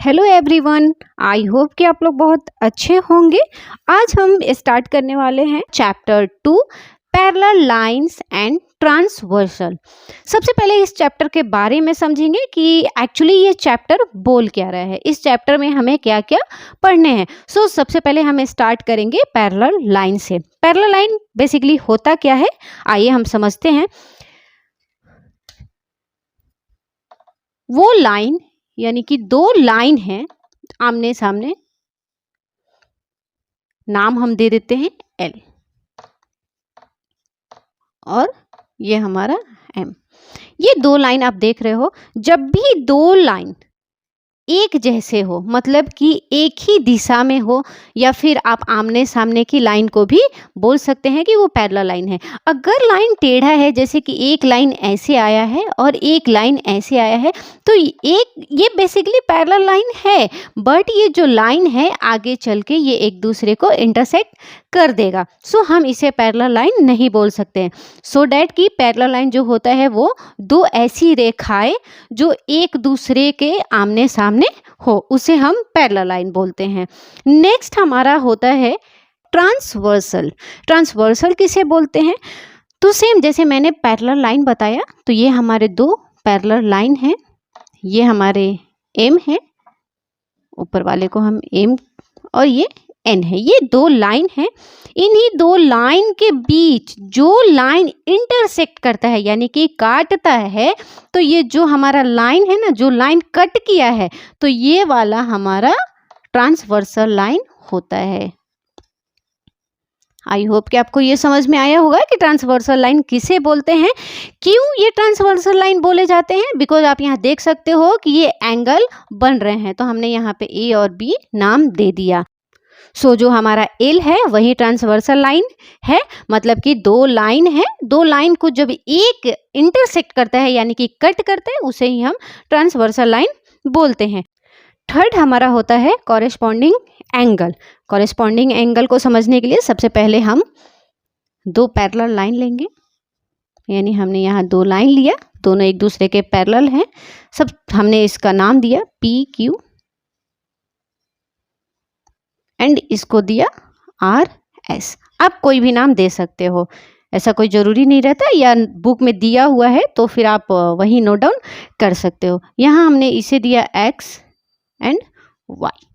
Hello everyone, आई hope कि आप लोग बहुत अच्छे होंगे। आज हम स्टार्ट करने वाले हैं chapter 2 parallel lines and transversal. सबसे पहले इस चैप्टर के बारे में समझेंगे कि एक्चुअली ये चैप्टर बोल क्या रहा है, इस चैप्टर में हमें क्या क्या पढ़ने हैं। सबसे पहले हम स्टार्ट करेंगे पैरेलल लाइन से। पैरेलल लाइन बेसिकली होता क्या है, आइए हम समझते हैं। वो लाइन यानी कि दो लाइन है आमने सामने, नाम हम दे देते हैं एल और ये हमारा एम। ये दो लाइन आप देख रहे हो, जब भी दो लाइन एक जैसे हो, मतलब कि एक ही दिशा में हो, या फिर आप आमने सामने की लाइन को भी बोल सकते हैं कि वो पैरेलल लाइन है। अगर लाइन टेढ़ा है, जैसे कि एक लाइन ऐसे आया है और एक लाइन ऐसे आया है, तो ये बेसिकली पैरेलल लाइन है, बट ये जो लाइन है आगे चल के ये एक दूसरे को इंटरसेक्ट कर देगा। हम इसे पैरेलल लाइन नहीं बोल सकते हैं। डैट की पैरेलल लाइन जो होता है वो दो ऐसी रेखाएं जो एक दूसरे के आमने सामने हो, उसे हम पैरेलल लाइन बोलते हैं। नेक्स्ट हमारा होता है ट्रांसवर्सल। ट्रांसवर्सल किसे बोलते हैं? तो सेम जैसे मैंने पैरेलल लाइन बताया, तो ये हमारे दो पैरेलल लाइन हैं, ये हमारे एम है, ऊपर वाले को हम एम और ये एन है, ये दो लाइन है। इन्हीं दो लाइन के बीच जो लाइन इंटरसेक्ट करता है यानी कि काटता है, तो ये जो हमारा लाइन है ना, जो लाइन कट किया है, तो ये वाला हमारा ट्रांसवर्सल लाइन होता है। आई होप कि आपको ये समझ में आया होगा कि ट्रांसवर्सल लाइन किसे बोलते हैं, क्यों ये ट्रांसवर्सल लाइन बोले जाते हैं। बिकॉज आप यहाँ देख सकते हो कि ये एंगल बन रहे हैं, तो हमने यहाँ पे ए और बी नाम दे दिया। जो हमारा एल है वही ट्रांसवर्सल लाइन है, मतलब कि दो लाइन है, दो लाइन को जब एक इंटरसेक्ट करता है यानी कि कट करता है, उसे ही हम ट्रांसवर्सल लाइन बोलते हैं। थर्ड हमारा होता है कॉरेस्पॉन्डिंग एंगल। कॉरेस्पॉन्डिंग एंगल को समझने के लिए सबसे पहले हम दो पैरेलल लाइन लेंगे, यानी हमने यहाँ दो लाइन लिया, दोनों एक दूसरे के पैरेलल हैं, सब हमने इसका नाम दिया पी क्यू एंड इसको दिया आर एस। आप कोई भी नाम दे सकते हो, ऐसा कोई ज़रूरी नहीं रहता, या बुक में दिया हुआ है तो फिर आप वही नोट डाउन कर सकते हो। यहाँ हमने इसे दिया एक्स एंड वाई,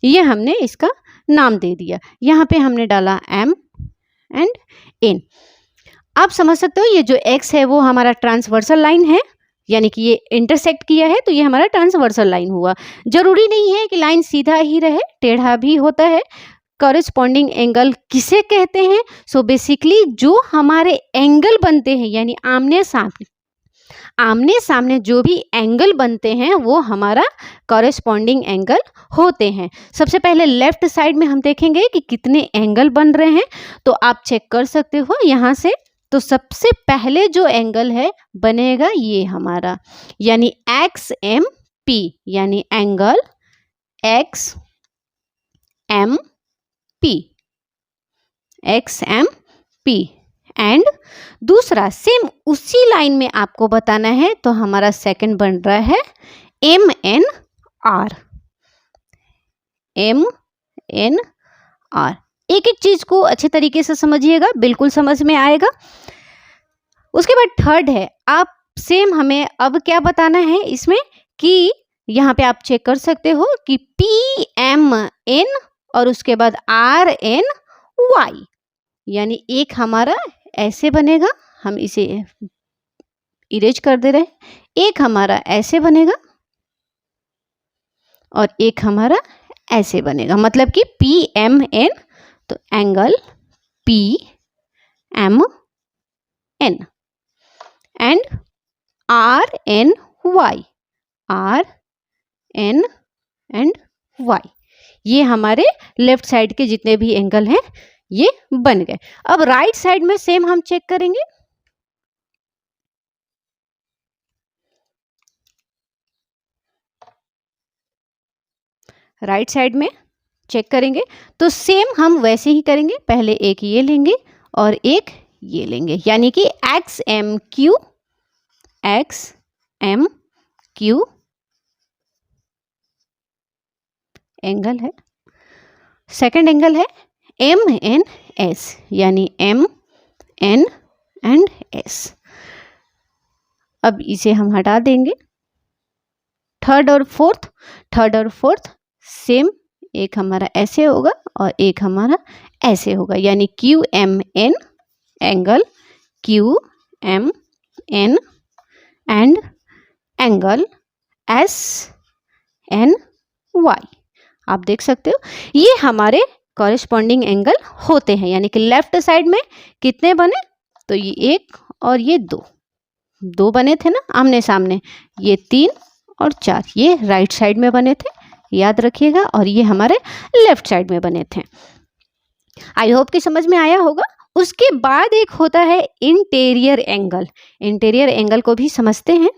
ये हमने इसका नाम दे दिया। यहाँ पे हमने डाला एम एंड एन। आप समझ सकते हो ये जो एक्स है वो हमारा ट्रांसवर्सल लाइन है, यानी कि ये इंटरसेक्ट किया है, तो ये हमारा ट्रांसवर्सल लाइन हुआ। जरूरी नहीं है कि लाइन सीधा ही रहे, टेढ़ा भी होता है। कॉरेस्पॉन्डिंग एंगल किसे कहते हैं? बेसिकली जो हमारे एंगल बनते हैं, यानी आमने सामने जो भी एंगल बनते हैं वो हमारा कॉरेस्पॉन्डिंग एंगल होते हैं। सबसे पहले लेफ्ट साइड में हम देखेंगे कि कितने एंगल बन रहे हैं, तो आप चेक कर सकते हो यहाँ से। तो सबसे पहले जो एंगल है बनेगा ये हमारा, यानी एक्स एम पी, यानी angle X M P, X M P. And दूसरा सेम उसी लाइन में आपको बताना है, तो हमारा सेकंड बन रहा है M N R, M N R. एक एक चीज को अच्छे तरीके से समझिएगा, बिल्कुल समझ में आएगा। उसके बाद थर्ड है, आप सेम हमें अब क्या बताना है इसमें, कि यहाँ पे आप चेक कर सकते हो कि पी एम एन और उसके बाद आर एन वाई, यानी एक हमारा ऐसे बनेगा, हम इसे इरेज कर दे रहे हैं, एक हमारा ऐसे बनेगा और एक हमारा ऐसे बनेगा, मतलब कि पी एम एन, तो angle P M N and R N Y, R N and Y. ये हमारे लेफ्ट साइड के जितने भी एंगल हैं ये बन गए। अब राइट साइड में सेम हम चेक करेंगे। राइट साइड में चेक करेंगे तो सेम हम वैसे ही करेंगे, पहले एक ये लेंगे और एक ये लेंगे, यानी कि X M Q, X M Q angle है। सेकंड एंगल है MNS, यानी MN एंड S। अब इसे हम हटा देंगे। थर्ड और फोर्थ सेम, एक हमारा ऐसे होगा और एक हमारा ऐसे होगा, यानी QMN angle QMN and angle SNY। आप देख सकते हो ये हमारे कॉरेस्पॉन्डिंग एंगल होते हैं, यानी कि लेफ्ट साइड में कितने बने, तो ये एक और ये दो बने थे ना आमने सामने, ये 3 और 4 ये राइट साइड में बने थे, याद रखिएगा, और ये हमारे लेफ्ट साइड में बने थे। आई होप कि समझ में आया होगा। उसके बाद एक होता है इंटीरियर एंगल। इंटीरियर एंगल को भी समझते हैं।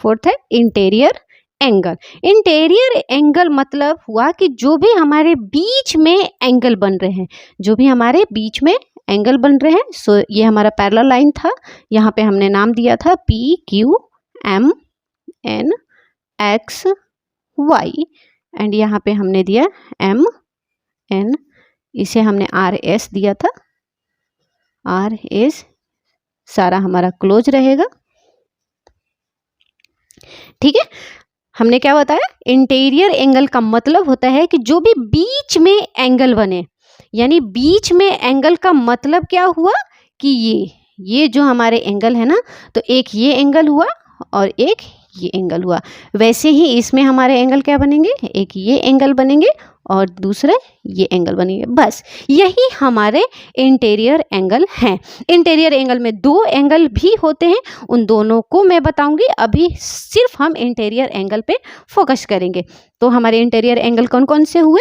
फोर्थ है इंटीरियर एंगल। इंटीरियर एंगल मतलब हुआ कि जो भी हमारे बीच में एंगल बन रहे हैं, जो भी हमारे बीच में एंगल बन रहे हैं, सो ये हमारा पैरेलल लाइन था, यहाँ पे हमने नाम दिया था PQMNXY एंड यहाँ पे हमने दिया MN, इसे हमने RS दिया था, RS सारा हमारा क्लोज रहेगा। ठीक है, हमने क्या बताया, इंटीरियर एंगल का मतलब होता है कि जो भी बीच में एंगल बने, यानी बीच में एंगल का मतलब क्या हुआ कि ये जो हमारे एंगल है ना, तो एक ये एंगल हुआ और एक ये एंगल हुआ, वैसे ही इसमें हमारे एंगल क्या बनेंगे, एक ये एंगल बनेंगे और दूसरे ये एंगल बनेंगे, बस यही हमारे इंटीरियर एंगल हैं। इंटीरियर एंगल में 2 एंगल भी होते हैं, उन दोनों को मैं बताऊंगी, अभी सिर्फ हम इंटीरियर एंगल पे फोकस करेंगे। तो हमारे इंटीरियर एंगल कौन कौन से हुए,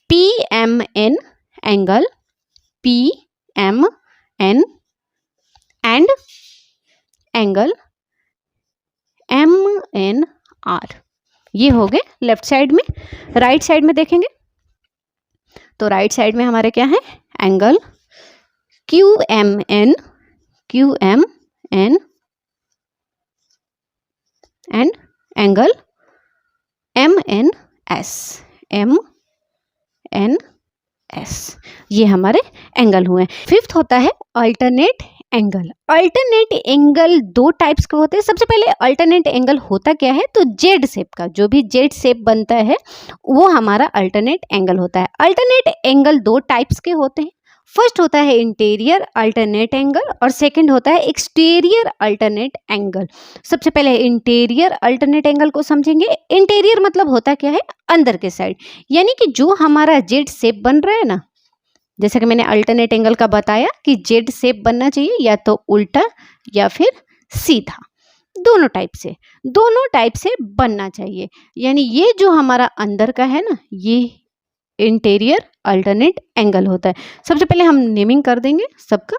PMN angle, PMN and angle MNR, ये हो गए लेफ्ट साइड में। राइट साइड में देखेंगे तो राइट साइड में हमारे क्या है, angle QMN and angle MNS, ये हमारे एंगल हुए। फिफ्थ होता है alternate angle. Alternate angle 2 types के होते हैं। सबसे पहले अल्टरनेट एंगल होता क्या है, तो जेड शेप का, जो भी जेड शेप बनता है वो हमारा अल्टरनेट एंगल होता है। अल्टरनेट एंगल 2 टाइप्स के होते हैं। फर्स्ट होता है इंटीरियर अल्टरनेट एंगल और सेकंड होता है एक्सटीरियर अल्टरनेट एंगल। सबसे पहले इंटीरियर अल्टरनेट एंगल को समझेंगे। इंटीरियर मतलब होता क्या है, अंदर के साइड, यानी कि जो हमारा जेड शेप बन रहा है ना, जैसे कि मैंने अल्टरनेट एंगल का बताया कि जेड शेप बनना चाहिए, या तो उल्टा या फिर सीधा, दोनों टाइप से बनना चाहिए। यानी ये जो हमारा अंदर का है ना, ये इंटीरियर अल्टरनेट एंगल होता है। सबसे पहले हम नेमिंग कर देंगे सबका।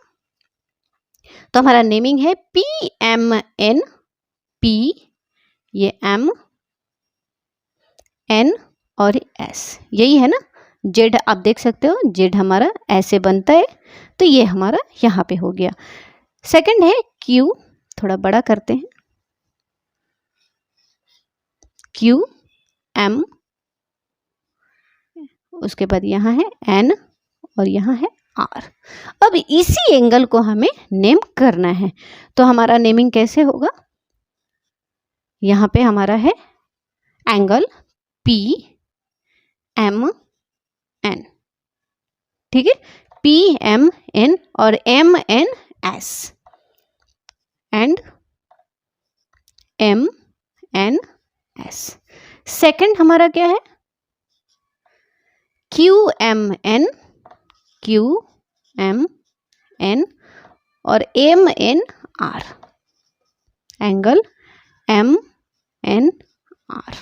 तो हमारा नेमिंग है PMN, P ये M, N और S, यही है ना। जेड आप देख सकते हो, जेड हमारा ऐसे बनता है, तो ये हमारा यहाँ पे हो गया। सेकंड है Q, थोड़ा बड़ा करते हैं, QM, उसके बाद यहाँ है N और यहाँ है R। अब इसी एंगल को हमें नेम करना है, तो हमारा नेमिंग कैसे होगा, यहाँ पे हमारा है एंगल PMN, ठीक है, PMN और MNS एंड MNS। सेकंड हमारा क्या है, QMN और MNR, एंगल MNR।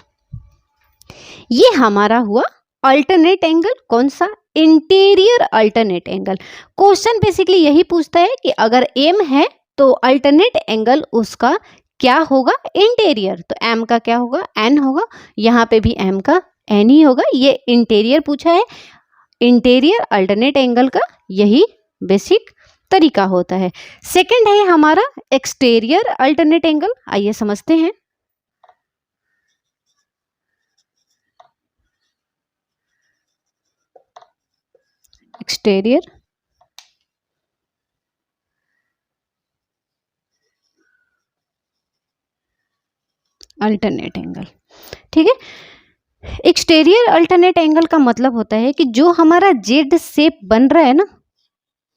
ये हमारा हुआ अल्टरनेट एंगल। कौन सा, interior alternate angle. Question basically यही पूछता है कि अगर M है तो अल्टरनेट एंगल उसका क्या होगा, इंटीरियर, तो M का क्या होगा, N होगा, यहाँ पे भी M का N ही होगा। ये इंटीरियर पूछा है, इंटीरियर अल्टरनेट एंगल का यही बेसिक तरीका होता है। सेकंड है हमारा एक्सटीरियर अल्टरनेट एंगल। आइए समझते हैं। Exterior alternate angle. ठीक है, एक्सटीरियर अल्टरनेट एंगल का मतलब होता है कि जो हमारा जेड शेप बन रहा है ना,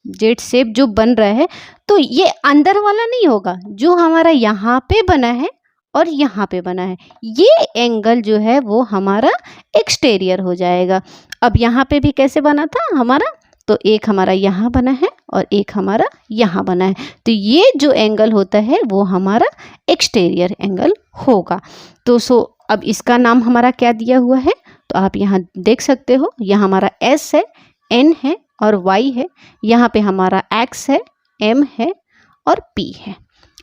जेड शेप जो बन रहा है, तो ये अंदर वाला नहीं होगा, जो हमारा यहाँ पे बना है और यहाँ पे बना है, ये एंगल जो है वो हमारा एक्सटीरियर हो जाएगा। अब यहाँ पे भी कैसे बना था हमारा, तो एक हमारा यहाँ बना है और एक हमारा यहाँ बना है, तो ये जो एंगल होता है वो हमारा एक्सटीरियर एंगल होगा। तो अब इसका नाम हमारा क्या दिया हुआ है, तो आप यहाँ देख सकते हो, यहाँ हमारा एस है, एन है और वाई है, यहाँ पे हमारा एक्स है, एम है और पी है।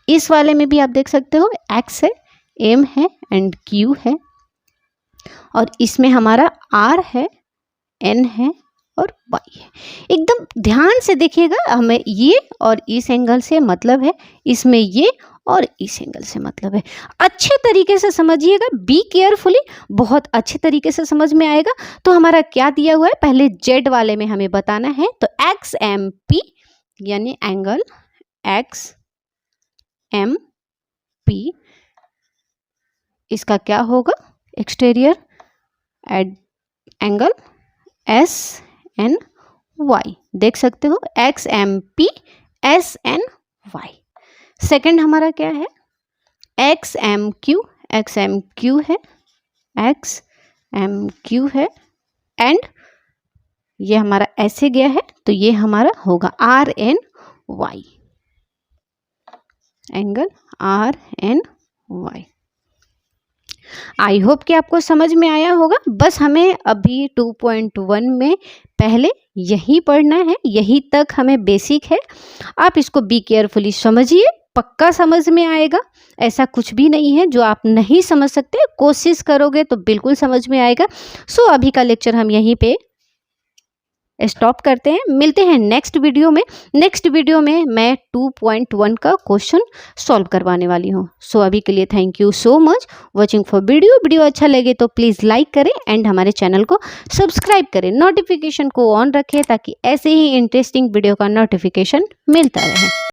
इस वाले में भी आप देख सकते हो एक्स है, एम है एंड क्यू है, और इसमें हमारा आर है, एन है और वाई है। एकदम ध्यान से देखिएगा, हमें ये और इस एंगल से मतलब है, इसमें ये और इस एंगल से मतलब है। अच्छे तरीके से समझिएगा, बी केयरफुली, बहुत अच्छे तरीके से समझ में आएगा। तो हमारा क्या दिया हुआ है, पहले जेड वाले में हमें बताना है, तो एक्स एम पी यानी एंगल एक्स एम पी, इसका क्या होगा, exterior angle S N Y. देख सकते हो X M P S N Y. Second हमारा क्या है, एक्स एम क्यू है, एक्स एम क्यू है, एंड ये हमारा ऐसे गया है, तो ये हमारा होगा R N Y, angle R N Y. I hope कि आपको समझ में आया होगा। बस हमें अभी 2.1 में पहले यही पढ़ना है, यही तक हमें बेसिक है। आप इसको बी केयरफुली समझिए, पक्का समझ में आएगा। ऐसा कुछ भी नहीं है जो आप नहीं समझ सकते, कोशिश करोगे तो बिल्कुल समझ में आएगा। सो अभी का लेक्चर हम यहीं पे स्टॉप करते हैं, मिलते हैं नेक्स्ट वीडियो में। नेक्स्ट वीडियो में मैं 2.1 का क्वेश्चन सॉल्व करवाने वाली हूँ। सो अभी के लिए thank you so much watching for video अच्छा लगे तो प्लीज़ लाइक करें एंड हमारे चैनल को सब्सक्राइब करें, नोटिफिकेशन को ऑन रखें ताकि ऐसे ही इंटरेस्टिंग वीडियो का नोटिफिकेशन मिलता रहे।